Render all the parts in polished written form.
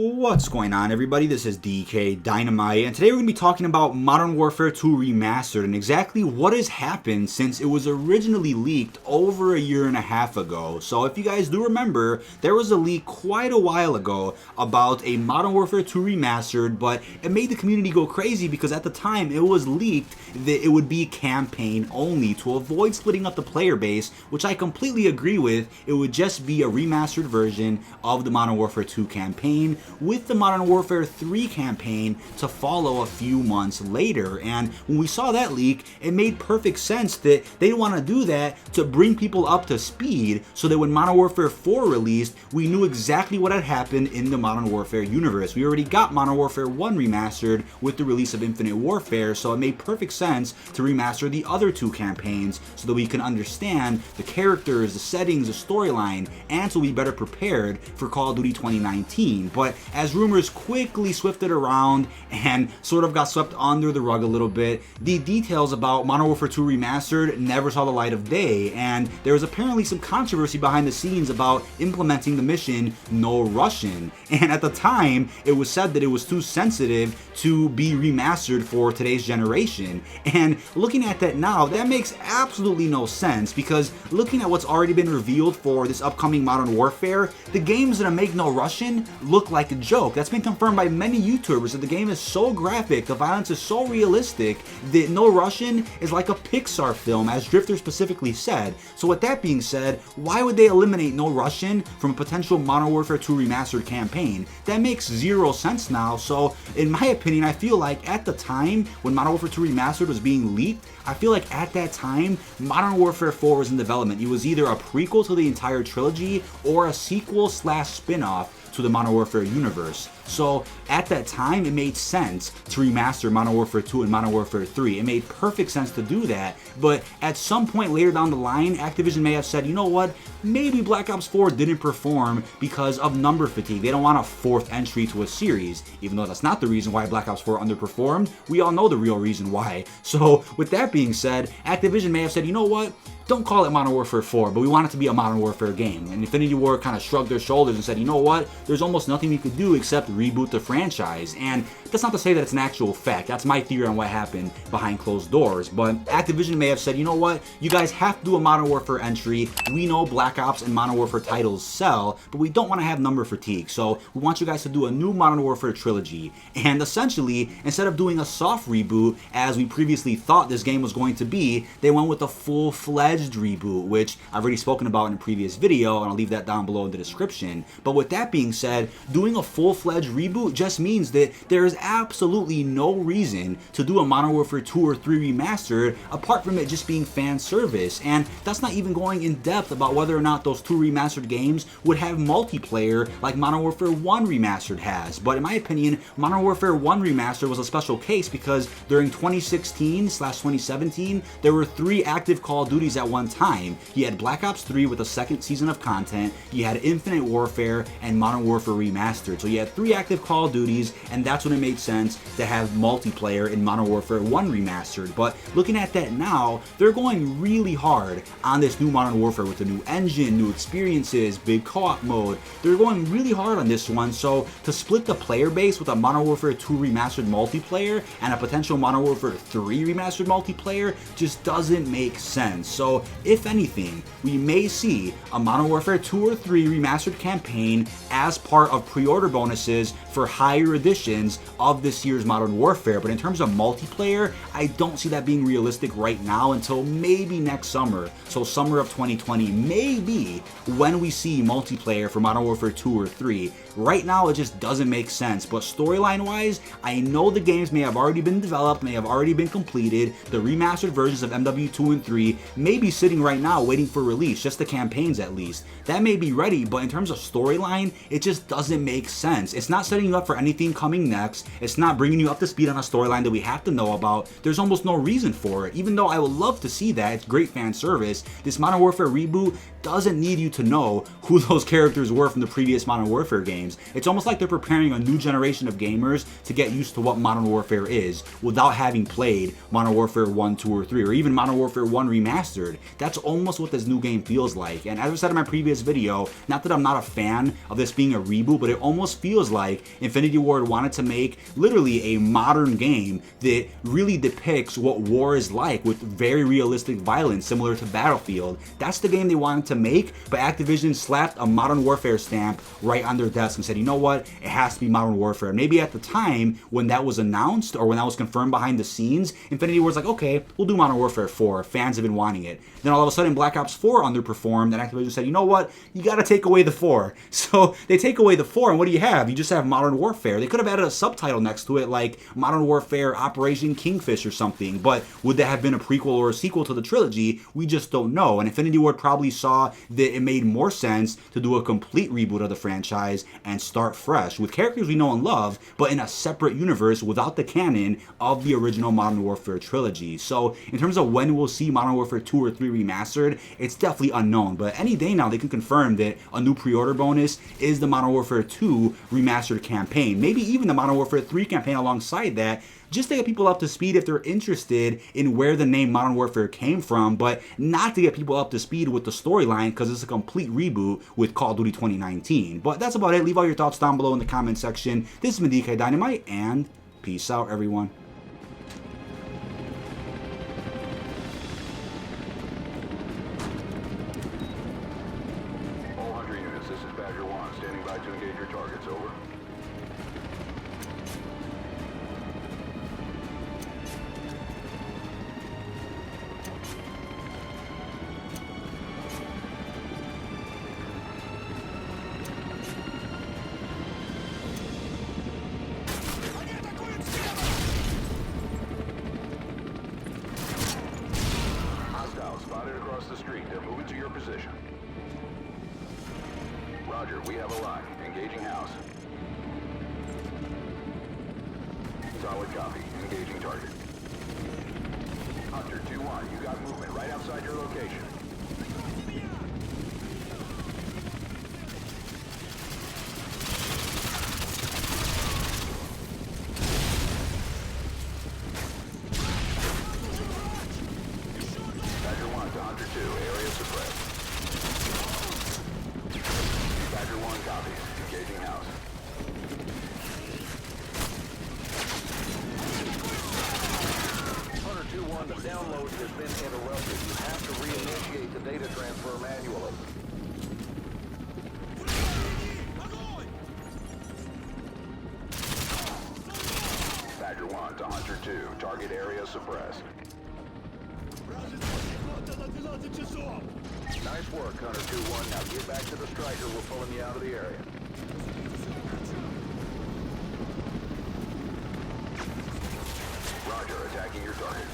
What's going on, everybody? This is dkdynamite, and today we're going to be talking about Modern Warfare 2 Remastered and exactly what has happened since it was originally leaked over a year and a half ago. So if you guys do remember, there was a leak quite a while ago about a Modern Warfare 2 Remastered, but it made the community go crazy because at the time it was leaked that it would be campaign only to avoid splitting up the player base, which I completely agree with. It would just be a remastered version of the Modern Warfare 2 campaign, with the Modern Warfare 3 campaign to follow a few months later. And when we saw that leak, it made perfect sense that they want to do that to bring people up to speed so that when Modern Warfare 4 released, we knew exactly what had happened in the Modern Warfare universe. We already got Modern Warfare 1 remastered with the release of Infinite Warfare, so it made perfect sense to remaster the other two campaigns so that we can understand the characters, the settings, the storyline, and so we better prepared for Call of Duty 2019. But as rumors quickly swifted around and sort of got swept under the rug a little bit, the details about Modern Warfare 2 Remastered never saw the light of day, and there was apparently some controversy behind the scenes about implementing the mission No Russian. And at the time, it was said that it was too sensitive to be remastered for today's generation. And looking at that now, that makes absolutely no sense, because looking at what's already been revealed for this upcoming Modern Warfare, the game's gonna make No Russian look like a joke. That's been confirmed by many YouTubers, that the game is so graphic, the violence is so realistic, that No Russian is like a Pixar film, as Drifter specifically said. So with that being said, why would they eliminate No Russian from a potential Modern Warfare 2 Remastered campaign? That makes zero sense now. So in my opinion, I feel like at the time when Modern Warfare 2 Remastered was being leaked, I feel like at that time, Modern Warfare 4 was in development. It was either a prequel to the entire trilogy or a sequel slash spin-off to the Modern Warfare universe. So at that time, it made sense to remaster Modern Warfare 2 and Modern Warfare 3. It made perfect sense to do that, but at some point later down the line, Activision may have said, you know what, maybe Black Ops 4 didn't perform because of number fatigue. They don't want a fourth entry to a series, even though that's not the reason why Black Ops 4 underperformed. We all know the real reason why. So with that being said, Activision may have said, you know what, don't call it Modern Warfare 4, but we want it to be a Modern Warfare game. And Infinity Ward kind of shrugged their shoulders and said, you know what, there's almost nothing we could do except reboot the franchise. And that's not to say that it's an actual fact. That's my theory on what happened behind closed doors. But Activision may have said, you know what, you guys have to do a Modern Warfare entry. We know Black Ops and Modern Warfare titles sell, but we don't want to have number fatigue. So we want you guys to do a new Modern Warfare trilogy. And essentially, instead of doing a soft reboot, as we previously thought this game was going to be, they went with a full-fledged reboot, which I've already spoken about in a previous video, and I'll leave that down below in the description. But with that being said, doing a full-fledged reboot just means that there is absolutely no reason to do a Modern Warfare 2 or 3 remastered apart from it just being fan service. And that's not even going in depth about whether or not those two remastered games would have multiplayer like Modern Warfare 1 Remastered has. But in my opinion, Modern Warfare 1 Remastered was a special case because during 2016/2017, there were 3 active Call of Duties at one time. You had Black Ops 3 with a second season of content, you had Infinite Warfare, and Modern Warfare Remastered. So you had 3 active Call of Duties, and that's when it made sense to have multiplayer in Modern Warfare 1 Remastered. But looking at that now, they're going really hard on this new Modern Warfare with a new engine, new experiences, big co-op mode. They're going really hard on this one, so to split the player base with a Modern Warfare 2 Remastered multiplayer and a potential Modern Warfare 3 Remastered multiplayer just doesn't make sense. So if anything, we may see a Modern Warfare 2 or 3 Remastered campaign as part of pre-order bonuses for higher editions of this year's Modern Warfare. But in terms of multiplayer, I don't see that being realistic right now until maybe next summer. So summer of 2020, maybe when we see multiplayer for Modern Warfare 2 or 3. Right now, it just doesn't make sense. But storyline-wise, I know the games may have already been developed, may have already been completed. The remastered versions of MW2 and 3 may be sitting right now waiting for release, just the campaigns at least. That may be ready, but in terms of storyline, it just doesn't make sense. It's not setting you up for anything coming next. It's not bringing you up to speed on a storyline that we have to know about. There's almost no reason for it. Even though I would love to see that, it's great fan service, this Modern Warfare reboot doesn't need you to know who those characters were from the previous Modern Warfare games. games. It's almost like they're preparing a new generation of gamers to get used to what Modern Warfare is without having played Modern Warfare 1, 2, or 3, or even Modern Warfare 1 Remastered. That's almost what this new game feels like. And as I said in my previous video, not that I'm not a fan of this being a reboot, but it almost feels like Infinity Ward wanted to make literally a modern game that really depicts what war is like with very realistic violence similar to Battlefield. That's the game they wanted to make, but Activision slapped a Modern Warfare stamp right on their desk and said, you know what, it has to be Modern Warfare. Maybe at the time when that was announced or when that was confirmed behind the scenes, Infinity Ward's like, okay, we'll do Modern Warfare 4. Fans have been wanting it. Then all of a sudden Black Ops 4 underperformed and Activision said, you know what, you gotta take away the 4. So they take away the 4 and what do you have? You just have Modern Warfare. They could have added a subtitle next to it like Modern Warfare Operation Kingfish or something, but would that have been a prequel or a sequel to the trilogy? We just don't know. And Infinity Ward probably saw that it made more sense to do a complete reboot of the franchise and start fresh with characters we know and love, but in a separate universe without the canon of the original Modern Warfare trilogy. So in terms of when we'll see Modern Warfare 2 or 3 remastered, it's definitely unknown, but any day now they can confirm that a new pre-order bonus is the Modern Warfare 2 remastered campaign, maybe even the Modern Warfare 3 campaign alongside that, just to get people up to speed if they're interested in where the name Modern Warfare came from, but not to get people up to speed with the storyline because it's a complete reboot with Call of Duty 2019. But that's about it. Leave all your thoughts down below in the comment section. This has been dkdynamite, and peace out, everyone. All 100 units, this is Badger 1, standing by to engage your targets, over. Spotted across the street. They're moving to your position. Roger, we have a line. Engaging house. Solid copy. Engaging target. Hunter 2-1, you got movement right outside your location. Hunter 2, area suppressed. Badger 1 copies. Engaging house. Hunter 2-1, the download has been interrupted. You have to reinitiate the data transfer manually. Badger 1 to Hunter 2. Target area suppressed. Nice work, Hunter 2-1. Now get back to the striker. We're pulling you out of the area. Roger, attacking your target.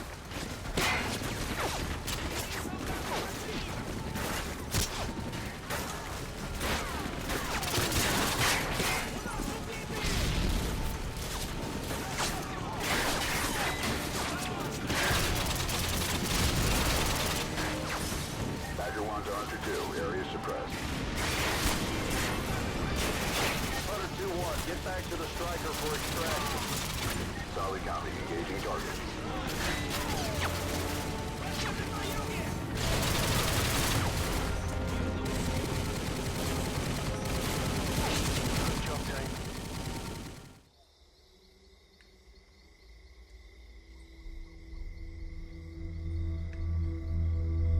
Hunter 2, area suppressed. Hunter 2-1, get back to the striker for extraction. Solid copy, engaging target. Jump tank.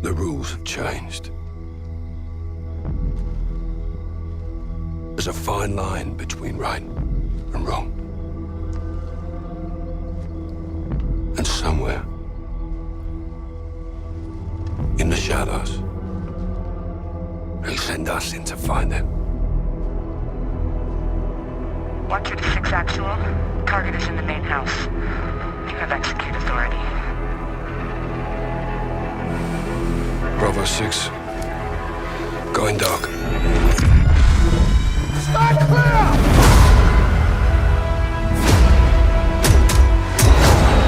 The rules have changed. There's a fine line between right and wrong. And somewhere, in the shadows, they send us in to find them. 126 actual. Target is in the main house. You have execute authority. Bravo 6, going dark. Start clear!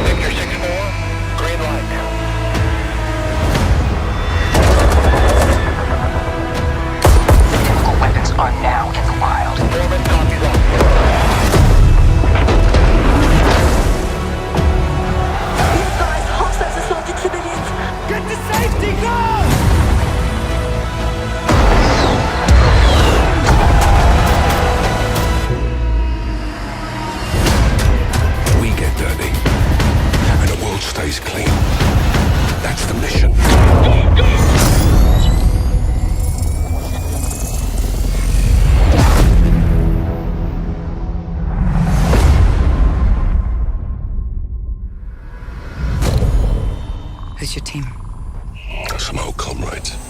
Victor 6-4, green light. All weapons are now in the wild. Foreman, Who's your team? Some old comrades.